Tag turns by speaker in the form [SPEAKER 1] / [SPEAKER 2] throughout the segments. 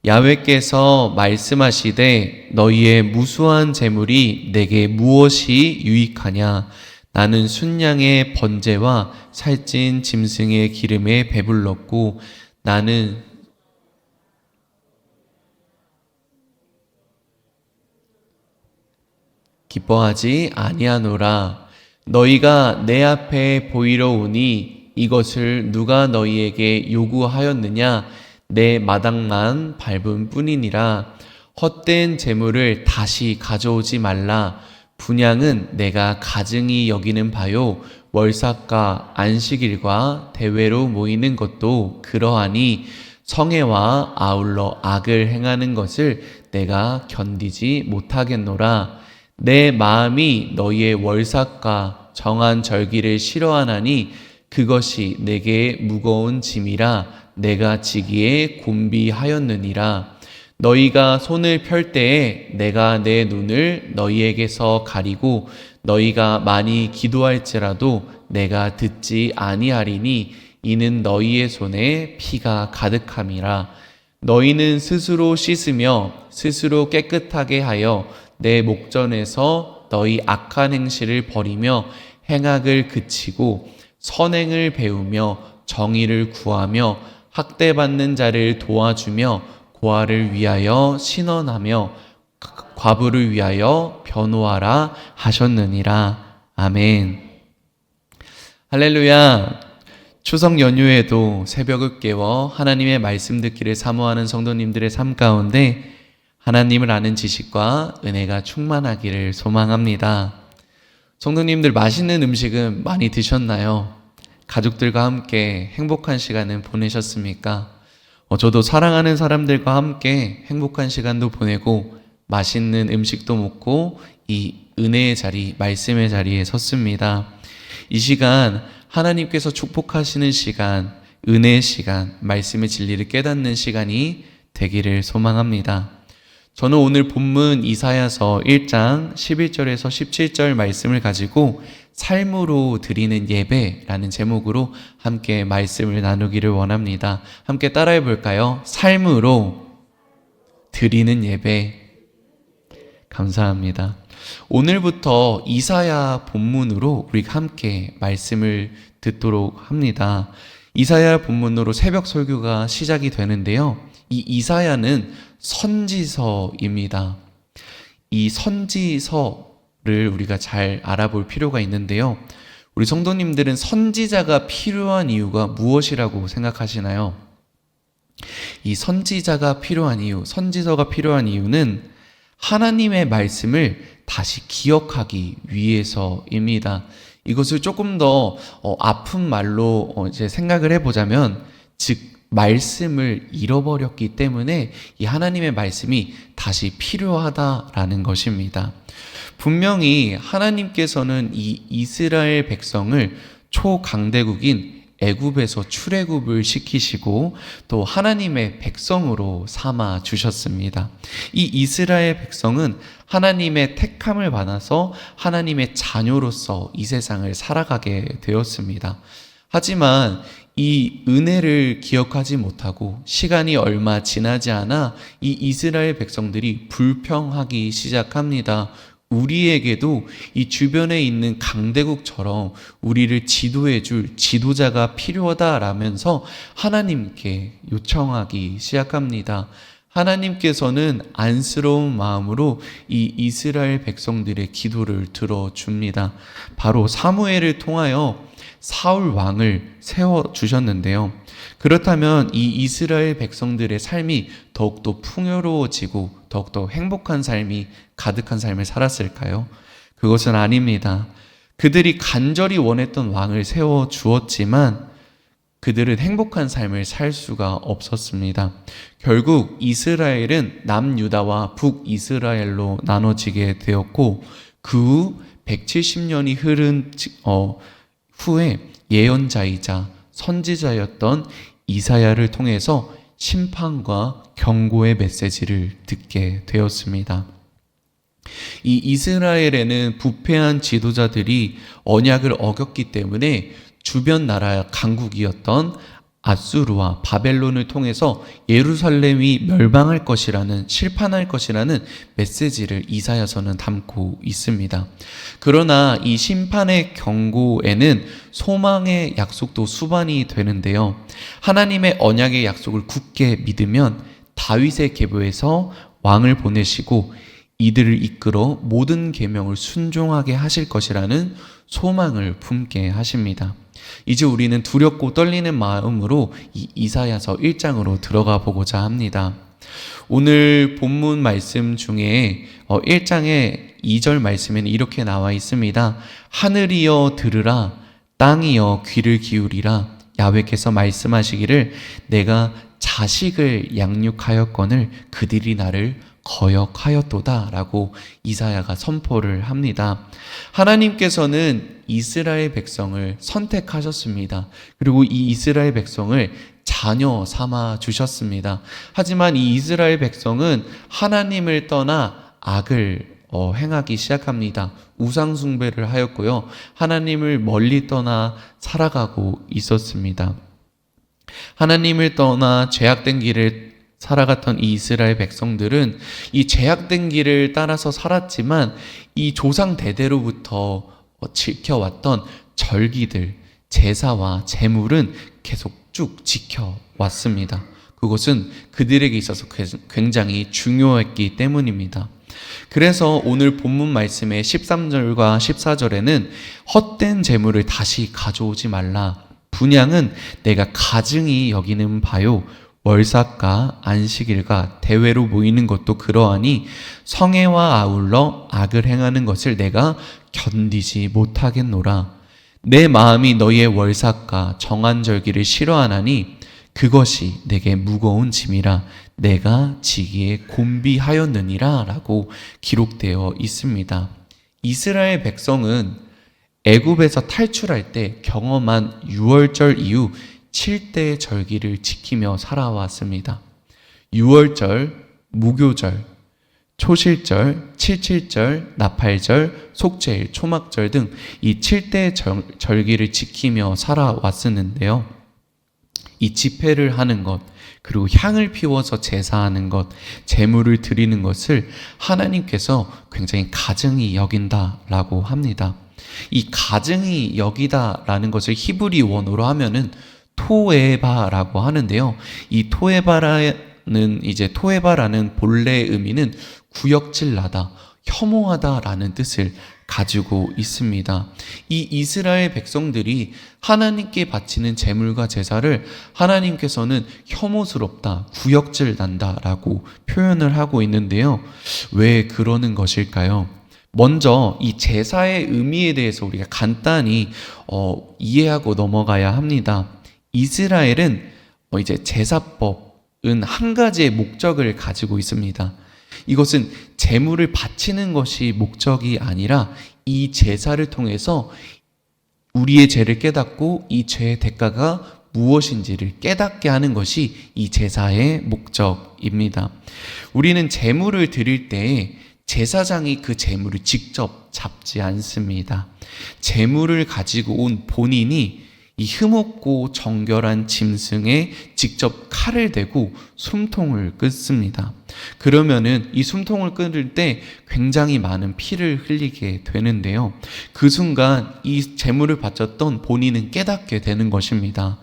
[SPEAKER 1] 야훼께서 말씀하시되 너희의 무수한 재물이 내게 무엇이 유익하냐? 나는 순양의 번제와 살찐 짐승의 기름에 배불렀고 나는 기뻐하지 아니하노라. 너희가 내 앞에 보이러 오니 이것을 누가 너희에게 요구하였느냐? 내 마당만 밟은 뿐이니라. 헛된 재물을 다시 가져오지 말라. 분향은 내가 가증히 여기는 바요. 월삭과 안식일과 대회로 모이는 것도 그러하니 성회와 아울러 악을 행하는 것을 내가 견디지 못하겠노라. 내 마음이 너희의 월삭과 정한 절기를 싫어하나니 그것이 내게 무거운 짐이라 내가 지기에 곤비하였느니라. 너희가 손을 펼 때에 내가 내 눈을 너희에게서 가리고 너희가 많이 기도할지라도 내가 듣지 아니하리니 이는 너희의 손에 피가 가득함이라. 너희는 스스로 씻으며 스스로 깨끗하게 하여 내 목전에서 너희 악한 행실을 버리며 행악을 그치고 선행을 배우며 정의를 구하며 학대받는 자를 도와주며 고아를 위하여 신원하며 과부를 위하여 변호하라 하셨느니라. 아멘. 할렐루야. 추석 연휴에도 새벽을 깨워 하나님의 말씀 듣기를 사모하는 성도님들의 삶 가운데 하나님을 아는 지식과 은혜가 충만하기를 소망합니다. 성도님들, 맛있는 음식은 많이 드셨나요? 가족들과 함께 행복한 시간은 보내셨습니까? 저도 사랑하는 사람들과 함께 행복한 시간도 보내고 맛있는 음식도 먹고 이 은혜의 자리, 말씀의 자리에 섰습니다. 이 시간 하나님께서 축복하시는 시간, 은혜의 시간, 말씀의 진리를 깨닫는 시간이 되기를 소망합니다. 저는 오늘 본문 이사야서 1장 11절에서 17절 말씀을 가지고 삶으로 드리는 예배라는 제목으로 함께 말씀을 나누기를 원합니다. 함께 따라해 볼까요? 삶으로 드리는 예배. 감사합니다. 오늘부터 이사야 본문으로 우리가 함께 말씀을 듣도록 합니다. 이사야 본문으로 새벽 설교가 시작이 되는데요. 이 이사야는 선지서입니다. 이 선지서를 우리가 잘 알아볼 필요가 있는데요. 우리 성도님들은 선지자가 필요한 이유가 무엇이라고 생각하시나요? 이 선지자가 필요한 이유, 선지서가 필요한 이유는 하나님의 말씀을 다시 기억하기 위해서입니다. 이것을 조금 더 아픈 말로 이제 생각을 해보자면, 즉 말씀을 잃어버렸기 때문에 이 하나님의 말씀이 다시 필요하다라는 것입니다. 분명히 하나님께서는 이 이스라엘 백성을 초강대국인 애굽에서 출애굽을 시키시고 또 하나님의 백성으로 삼아 주셨습니다. 이 이스라엘 백성은 하나님의 택함을 받아서 하나님의 자녀로서 이 세상을 살아가게 되었습니다. 하지만 이 은혜를 기억하지 못하고 시간이 얼마 지나지 않아 이 이스라엘 백성들이 불평하기 시작합니다. 우리에게도 이 주변에 있는 강대국처럼 우리를 지도해 줄 지도자가 필요하다라면서 하나님께 요청하기 시작합니다. 하나님께서는 안쓰러운 마음으로 이 이스라엘 백성들의 기도를 들어줍니다. 바로 사무엘을 통하여 사울 왕을 세워주셨는데요. 그렇다면 이 이스라엘 백성들의 삶이 더욱더 풍요로워지고 더욱더 행복한 삶이 가득한 삶을 살았을까요? 그것은 아닙니다. 그들이 간절히 원했던 왕을 세워주었지만 그들은 행복한 삶을 살 수가 없었습니다. 결국 이스라엘은 남유다와 북이스라엘로 나눠지게 되었고 그 후 170년이 흐른 후에 예언자이자 선지자였던 이사야를 통해서 심판과 경고의 메시지를 듣게 되었습니다. 이 이스라엘에는 부패한 지도자들이 언약을 어겼기 때문에 주변 나라 강국이었던 아수르와 바벨론을 통해서 예루살렘이 멸망할 것이라는, 실판할 것이라는 메시지를 이사야서는 담고 있습니다. 그러나 이 심판의 경고에는 소망의 약속도 수반이 되는데요. 하나님의 언약의 약속을 굳게 믿으면 다윗의 계보에서 왕을 보내시고 이들을 이끌어 모든 계명을 순종하게 하실 것이라는 소망을 품게 하십니다. 이제 우리는 두렵고 떨리는 마음으로 이 이사야서 1장으로 들어가 보고자 합니다. 오늘 본문 말씀 중에 1장의 2절 말씀에는 이렇게 나와 있습니다. 하늘이여 들으라, 땅이여 귀를 기울이라. 야훼께서 말씀하시기를 내가 자식을 양육하였거늘 그들이 나를 거역하였도다 라고 이사야가 선포를 합니다. 하나님께서는 이스라엘 백성을 선택하셨습니다. 그리고 이 이스라엘 백성을 자녀 삼아 주셨습니다. 하지만 이 이스라엘 백성은 하나님을 떠나 악을 행하기 시작합니다. 우상 숭배를 하였고요. 하나님을 멀리 떠나 살아가고 있었습니다. 하나님을 떠나 죄악된 길을 살아갔던 이 이스라엘 백성들은 이 죄악된 길을 따라서 살았지만 이 조상 대대로부터 지켜왔던 절기들, 제사와 제물은 계속 쭉 지켜왔습니다. 그것은 그들에게 있어서 굉장히 중요했기 때문입니다. 그래서 오늘 본문 말씀의 13절과 14절에는 헛된 제물을 다시 가져오지 말라. 분향은 내가 가증히 여기는 바요. 월삭과 안식일과 대회로 모이는 것도 그러하니 성애와 아울러 악을 행하는 것을 내가 견디지 못하겠노라. 내 마음이 너희의 월삭과 정한절기를 싫어하나니 그것이 내게 무거운 짐이라 내가 지기에 곤비하였느니라 라고 기록되어 있습니다. 이스라엘 백성은 애굽에서 탈출할 때 경험한 유월절 이후 7대 절기를 지키며 살아왔습니다. 유월절, 무교절, 초실절, 칠칠절, 나팔절, 속죄일, 초막절 등 이 7대 절기를 지키며 살아왔었는데요. 이 집회를 하는 것, 그리고 향을 피워서 제사하는 것, 제물을 드리는 것을 하나님께서 굉장히 가증히 여긴다라고 합니다. 이 가증히 여기다라는 것을 히브리 원어로 하면은 토에바라고 하는데요. 이 토에바라는 본래 의미는 구역질나다, 혐오하다라는 뜻을 가지고 있습니다. 이 이스라엘 백성들이 하나님께 바치는 제물과 제사를 하나님께서는 혐오스럽다, 구역질난다라고 표현을 하고 있는데요. 왜 그러는 것일까요? 먼저 이 제사의 의미에 대해서 우리가 간단히 이해하고 넘어가야 합니다. 이스라엘은 이제 제사법은 한 가지의 목적을 가지고 있습니다. 이것은 제물을 바치는 것이 목적이 아니라 이 제사를 통해서 우리의 죄를 깨닫고 이 죄의 대가가 무엇인지를 깨닫게 하는 것이 이 제사의 목적입니다. 우리는 제물을 드릴 때 제사장이 그 제물을 직접 잡지 않습니다. 제물을 가지고 온 본인이 이 흠없고 정결한 짐승에 직접 칼을 대고 숨통을 끊습니다. 그러면은 이 숨통을 끊을 때 굉장히 많은 피를 흘리게 되는데요. 그 순간 이 제물을 바쳤던 본인은 깨닫게 되는 것입니다.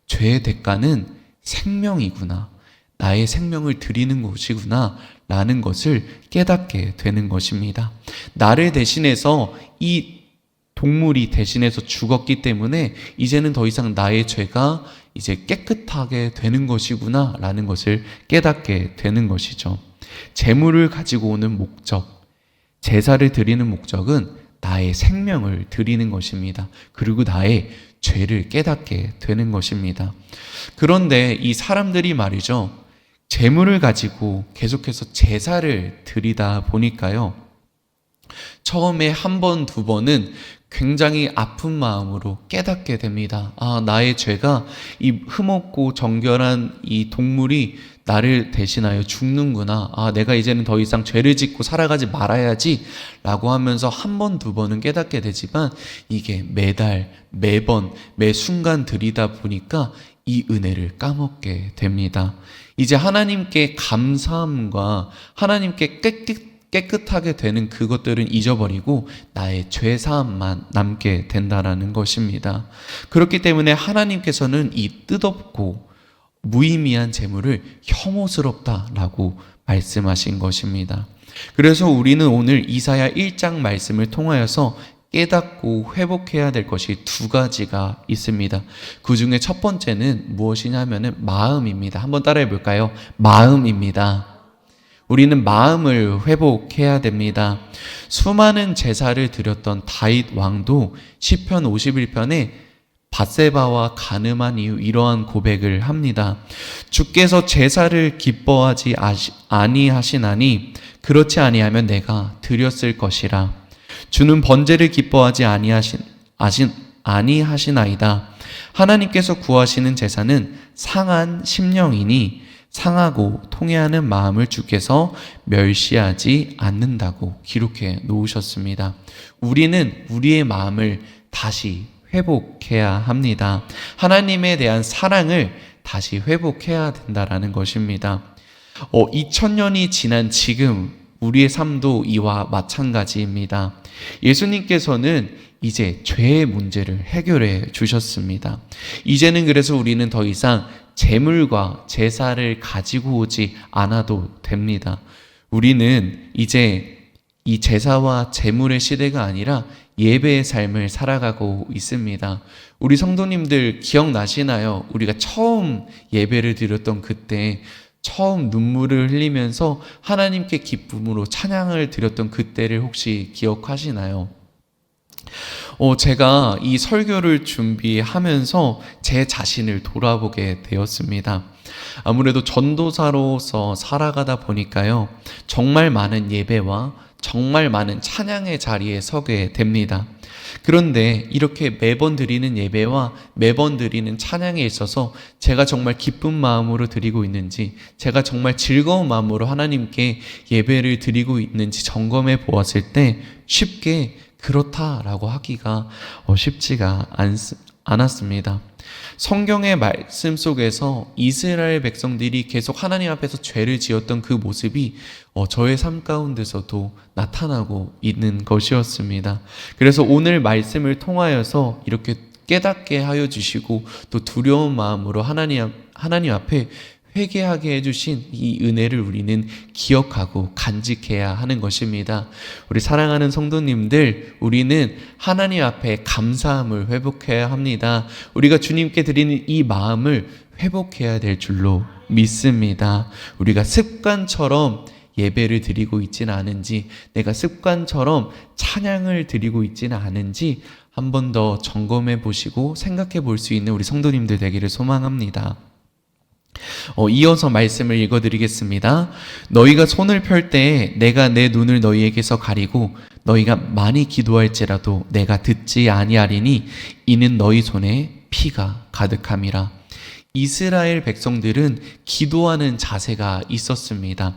[SPEAKER 1] 죄의 대가는 생명이구나. 나의 생명을 드리는 것이구나. 라는 것을 깨닫게 되는 것입니다. 나를 대신해서 이 동물이 대신해서 죽었기 때문에 이제는 더 이상 나의 죄가 이제 깨끗하게 되는 것이구나 라는 것을 깨닫게 되는 것이죠. 제물을 가지고 오는 목적, 제사를 드리는 목적은 나의 생명을 드리는 것입니다. 그리고 나의 죄를 깨닫게 되는 것입니다. 그런데 이 사람들이 말이죠, 제물을 가지고 계속해서 제사를 드리다 보니까요, 처음에 한 번, 두 번은 굉장히 아픈 마음으로 깨닫게 됩니다. 아, 나의 죄가 이 흠없고 정결한 이 동물이 나를 대신하여 죽는구나. 아, 내가 이제는 더 이상 죄를 짓고 살아가지 말아야지 라고 하면서 한 번, 두 번은 깨닫게 되지만 이게 매달, 매번, 매 순간 드리다 보니까 이 은혜를 까먹게 됩니다. 이제 하나님께 감사함과 하나님께 깨끗하게 되는 그것들은 잊어버리고 나의 죄사함만 남게 된다라는 것입니다. 그렇기 때문에 하나님께서는 이 뜻없고 무의미한 재물을 혐오스럽다라고 말씀하신 것입니다. 그래서 우리는 오늘 이사야 1장 말씀을 통하여서 깨닫고 회복해야 될 것이 두 가지가 있습니다. 그 중에 첫 번째는 무엇이냐면은 마음입니다. 한번 따라해 볼까요? 마음입니다. 우리는 마음을 회복해야 됩니다. 수많은 제사를 드렸던 다윗 왕도 시편 51편에 밧세바와 간음한 이후 이러한 고백을 합니다. 주께서 제사를 기뻐하지 아니하시나니 그렇지 아니하면 내가 드렸을 것이라. 주는 번제를 기뻐하지 아니하시나이다. 하나님께서 구하시는 제사는 상한 심령이니 상하고 통회하는 마음을 주께서 멸시하지 않는다고 기록해 놓으셨습니다. 우리는 우리의 마음을 다시 회복해야 합니다. 하나님에 대한 사랑을 다시 회복해야 된다라는 것입니다. 2000년이 지난 지금 우리의 삶도 이와 마찬가지입니다. 예수님께서는 이제 죄의 문제를 해결해 주셨습니다. 이제는 그래서 우리는 더 이상 제물과 제사를 가지고 오지 않아도 됩니다. 우리는 이제 이 제사와 제물의 시대가 아니라 예배의 삶을 살아가고 있습니다. 우리 성도님들 기억나시나요? 우리가 처음 예배를 드렸던 그때 처음 눈물을 흘리면서 하나님께 기쁨으로 찬양을 드렸던 그때를 혹시 기억하시나요? 제가 이 설교를 준비하면서 제 자신을 돌아보게 되었습니다. 아무래도 전도사로서 살아가다 보니까요, 정말 많은 예배와 정말 많은 찬양의 자리에 서게 됩니다. 그런데 이렇게 매번 드리는 예배와 매번 드리는 찬양에 있어서 제가 정말 기쁜 마음으로 드리고 있는지, 제가 정말 즐거운 마음으로 하나님께 예배를 드리고 있는지 점검해 보았을 때 쉽게 그렇다라고 하기가 쉽지가 않았습니다. 성경의 말씀 속에서 이스라엘 백성들이 계속 하나님 앞에서 죄를 지었던 그 모습이 저의 삶 가운데서도 나타나고 있는 것이었습니다. 그래서 오늘 말씀을 통하여서 이렇게 깨닫게 하여 주시고 또 두려운 마음으로 하나님 앞에 회개하게 해주신 이 은혜를 우리는 기억하고 간직해야 하는 것입니다. 우리 사랑하는 성도님들, 우리는 하나님 앞에 감사함을 회복해야 합니다. 우리가 주님께 드리는 이 마음을 회복해야 될 줄로 믿습니다. 우리가 습관처럼 예배를 드리고 있지는 않은지, 내가 습관처럼 찬양을 드리고 있지는 않은지 한 번 더 점검해 보시고 생각해 볼 수 있는 우리 성도님들 되기를 소망합니다. 이어서 말씀을 읽어드리겠습니다. 너희가 손을 펼 때에 내가 내 눈을 너희에게서 가리고 너희가 많이 기도할지라도 내가 듣지 아니하리니 이는 너희 손에 피가 가득함이라. 이스라엘 백성들은 기도하는 자세가 있었습니다.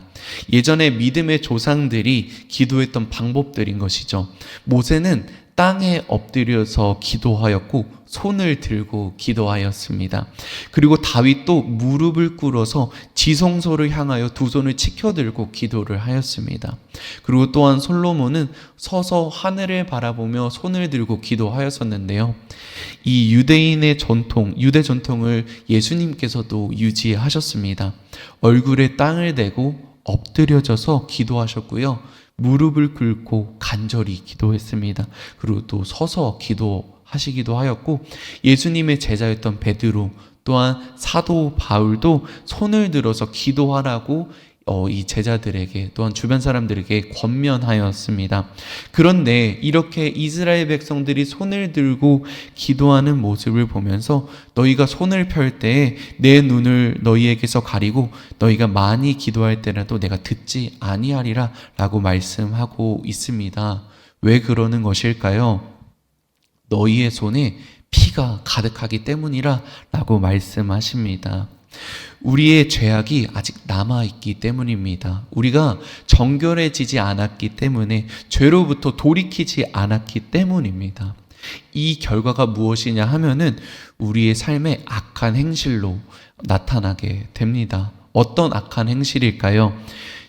[SPEAKER 1] 예전에 믿음의 조상들이 기도했던 방법들인 것이죠. 모세는 땅에 엎드려서 기도하였고 손을 들고 기도하였습니다. 그리고 다윗도 무릎을 꿇어서 지성소를 향하여 두 손을 치켜들고 기도를 하였습니다. 그리고 또한 솔로몬은 서서 하늘을 바라보며 손을 들고 기도하였었는데요. 이 유대인의 전통, 유대 전통을 예수님께서도 유지하셨습니다. 얼굴에 땅을 대고 엎드려져서 기도하셨고요. 무릎을 꿇고 간절히 기도했습니다. 그리고 또 서서 기도하시기도 하였고, 예수님의 제자였던 베드로 또한 사도 바울도 손을 들어서 기도하라고 이 제자들에게 또한 주변 사람들에게 권면하였습니다. 그런데 이렇게 이스라엘 백성들이 손을 들고 기도하는 모습을 보면서 너희가 손을 펼 때에 내 눈을 너희에게서 가리고 너희가 많이 기도할 때라도 내가 듣지 아니하리라 라고 말씀하고 있습니다. 왜 그러는 것일까요? 너희의 손에 피가 가득하기 때문이라 라고 말씀하십니다. 우리의 죄악이 아직 남아있기 때문입니다. 우리가 정결해지지 않았기 때문에, 죄로부터 돌이키지 않았기 때문입니다. 이 결과가 무엇이냐 하면은 우리의 삶의 악한 행실로 나타나게 됩니다. 어떤 악한 행실일까요?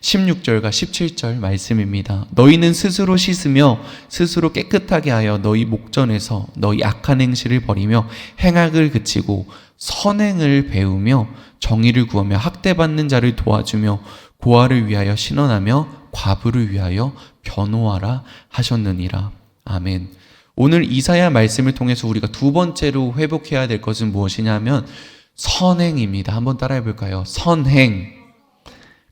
[SPEAKER 1] 16절과 17절 말씀입니다. 너희는 스스로 씻으며 스스로 깨끗하게 하여 너희 목전에서 너희 악한 행실을 버리며 행악을 그치고 선행을 배우며 정의를 구하며 학대받는 자를 도와주며 고아를 위하여 신원하며 과부를 위하여 변호하라 하셨느니라. 아멘. 오늘 이사야 말씀을 통해서 우리가 두 번째로 회복해야 될 것은 무엇이냐면 선행입니다. 한번 따라해 볼까요? 선행.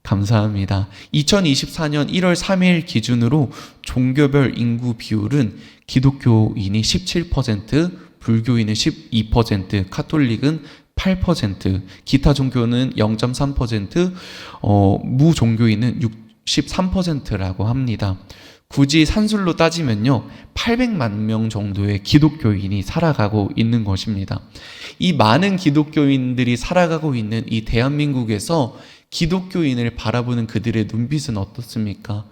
[SPEAKER 1] 감사합니다. 2024년 1월 3일 기준으로 종교별 인구 비율은 기독교인이 17%, 불교인은 12%, 카톨릭은 8%, 기타 종교는 0.3%, 무종교인은 63%라고 합니다. 굳이 산술로 따지면요, 800만 명 정도의 기독교인이 살아가고 있는 것입니다. 이 많은 기독교인들이 살아가고 있는 이 대한민국에서 기독교인을 바라보는 그들의 눈빛은 어떻습니까?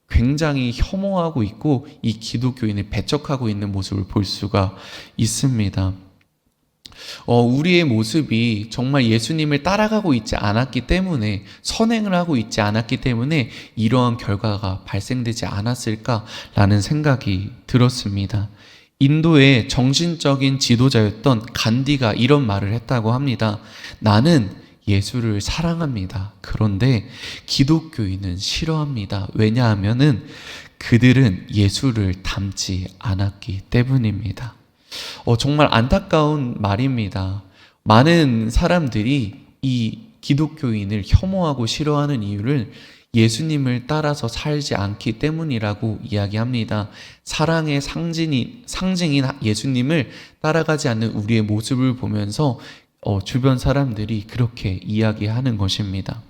[SPEAKER 1] 굉장히 혐오하고 있고 이 기독교인을 배척하고 있는 모습을 볼 수가 있습니다. 우리의 모습이 정말 예수님을 따라가고 있지 않았기 때문에, 선행을 하고 있지 않았기 때문에 이러한 결과가 발생되지 않았을까라는 생각이 들었습니다. 인도의 정신적인 지도자였던 간디가 이런 말을 했다고 합니다. 나는 예수를 사랑합니다. 그런데 기독교인은 싫어합니다. 왜냐하면은 그들은 예수를 닮지 않았기 때문입니다. 정말 안타까운 말입니다. 많은 사람들이 이 기독교인을 혐오하고 싫어하는 이유를 예수님을 따라서 살지 않기 때문이라고 이야기합니다. 사랑의 상징인 예수님을 따라가지 않는 우리의 모습을 보면서 주변 사람들이 그렇게 이야기하는 것입니다.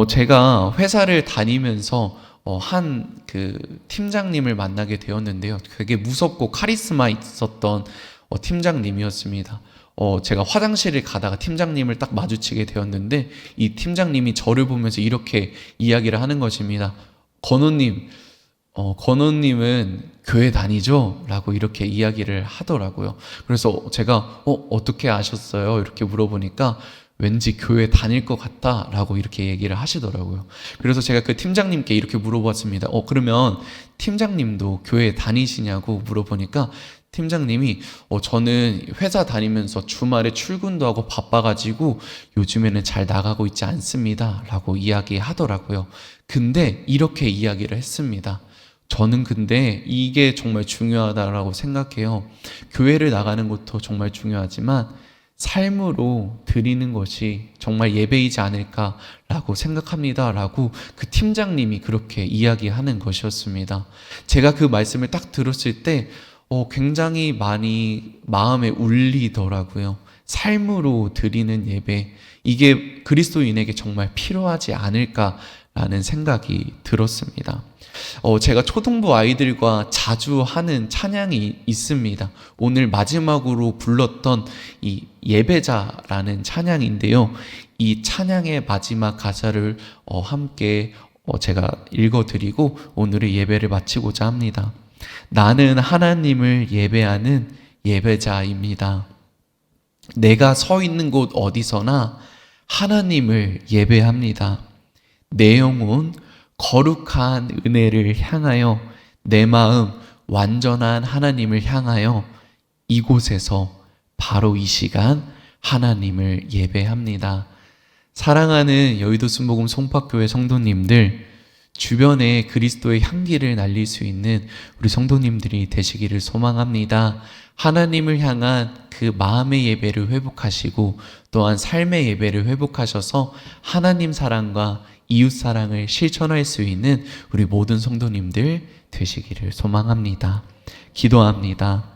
[SPEAKER 1] 제가 회사를 다니면서 한 팀장님을 만나게 되었는데요. 되게 무섭고 카리스마 있었던 팀장님이었습니다. 제가 화장실을 가다가 팀장님을 딱 마주치게 되었는데 이 팀장님이 저를 보면서 이렇게 이야기를 하는 것입니다. 건호님은 교회 다니죠? 라고 이렇게 이야기를 하더라고요. 그래서 제가 어떻게 아셨어요? 이렇게 물어보니까 왠지 교회 다닐 것 같다 라고 이렇게 얘기를 하시더라고요. 그래서 제가 그 팀장님께 이렇게 물어봤습니다. 그러면 팀장님도 교회 다니시냐고 물어보니까 팀장님이 저는 회사 다니면서 주말에 출근도 하고 바빠가지고 요즘에는 잘 나가고 있지 않습니다 라고 이야기하더라고요. 근데 이렇게 이야기를 했습니다. 저는 근데 이게 정말 중요하다라고 생각해요. 교회를 나가는 것도 정말 중요하지만 삶으로 드리는 것이 정말 예배이지 않을까라고 생각합니다 라고 그 팀장님이 그렇게 이야기하는 것이었습니다. 제가 그 말씀을 딱 들었을 때 굉장히 많이 마음에 울리더라고요. 삶으로 드리는 예배, 이게 그리스도인에게 정말 필요하지 않을까라는 생각이 들었습니다. 제가 초등부 아이들과 자주 하는 찬양이 있습니다. 오늘 마지막으로 불렀던 이 예배자라는 찬양인데요. 이 찬양의 마지막 가사를 함께 제가 읽어드리고 오늘의 예배를 마치고자 합니다. 나는 하나님을 예배하는 예배자입니다. 내가 서 있는 곳 어디서나 하나님을 예배합니다. 내 영혼 거룩한 은혜를 향하여, 내 마음 완전한 하나님을 향하여 이곳에서 바로 이 시간 하나님을 예배합니다. 사랑하는 여의도 순복음 송파교회 성도님들, 주변에 그리스도의 향기를 날릴 수 있는 우리 성도님들이 되시기를 소망합니다. 하나님을 향한 그 마음의 예배를 회복하시고 또한 삶의 예배를 회복하셔서 하나님 사랑과 이웃 사랑을 실천할 수 있는 우리 모든 성도님들 되시기를 소망합니다. 기도합니다.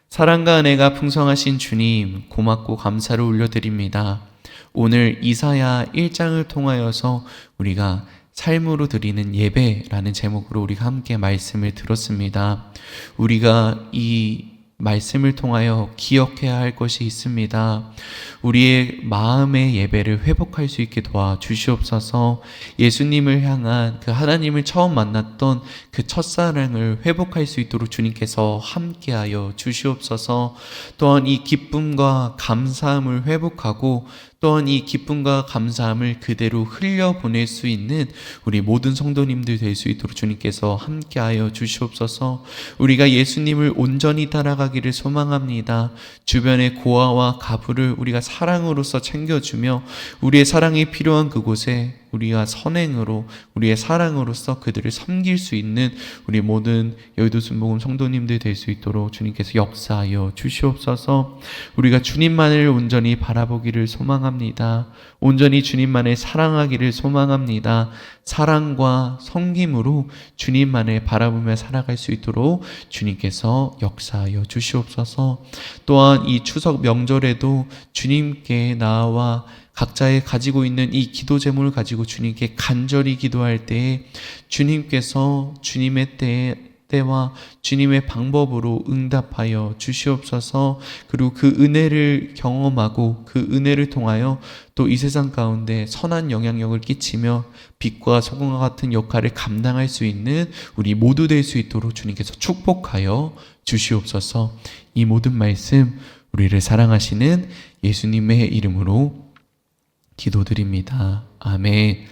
[SPEAKER 1] 사랑과 은혜가 풍성하신 주님, 고맙고 감사를 올려드립니다. 오늘 이사야 1장을 통하여서 우리가 삶으로 드리는 예배라는 제목으로 우리가 함께 말씀을 들었습니다. 우리가 이 말씀을 통하여 기억해야 할 것이 있습니다. 우리의 마음의 예배를 회복할 수 있게 도와주시옵소서. 예수님을 향한 그 하나님을 처음 만났던 그 첫사랑을 회복할 수 있도록 주님께서 함께하여 주시옵소서. 또한 이 기쁨과 감사함을 회복하고 또한 이 기쁨과 감사함을 그대로 흘려보낼 수 있는 우리 모든 성도님들 될 수 있도록 주님께서 함께하여 주시옵소서. 우리가 예수님을 온전히 따라가기를 소망합니다. 주변의 고아와 가부를 우리가 사랑으로서 챙겨주며 우리의 사랑이 필요한 그곳에 우리가 선행으로 우리의 사랑으로서 그들을 섬길 수 있는 우리 모든 여의도 순복음 성도님들 될 수 있도록 주님께서 역사하여 주시옵소서. 우리가 주님만을 온전히 바라보기를 소망합니다. 온전히 주님만을 사랑하기를 소망합니다. 사랑과 섬김으로 주님만을 바라보며 살아갈 수 있도록 주님께서 역사하여 주시옵소서. 또한 이 추석 명절에도 주님께 나와 각자의 가지고 있는 이 기도 제목을 가지고 주님께 간절히 기도할 때에 주님께서 주님의 때와 주님의 방법으로 응답하여 주시옵소서. 그리고 그 은혜를 경험하고 그 은혜를 통하여 또 이 세상 가운데 선한 영향력을 끼치며 빛과 소금과 같은 역할을 감당할 수 있는 우리 모두 될 수 있도록 주님께서 축복하여 주시옵소서. 이 모든 말씀 우리를 사랑하시는 예수님의 이름으로 기도드립니다. 아멘.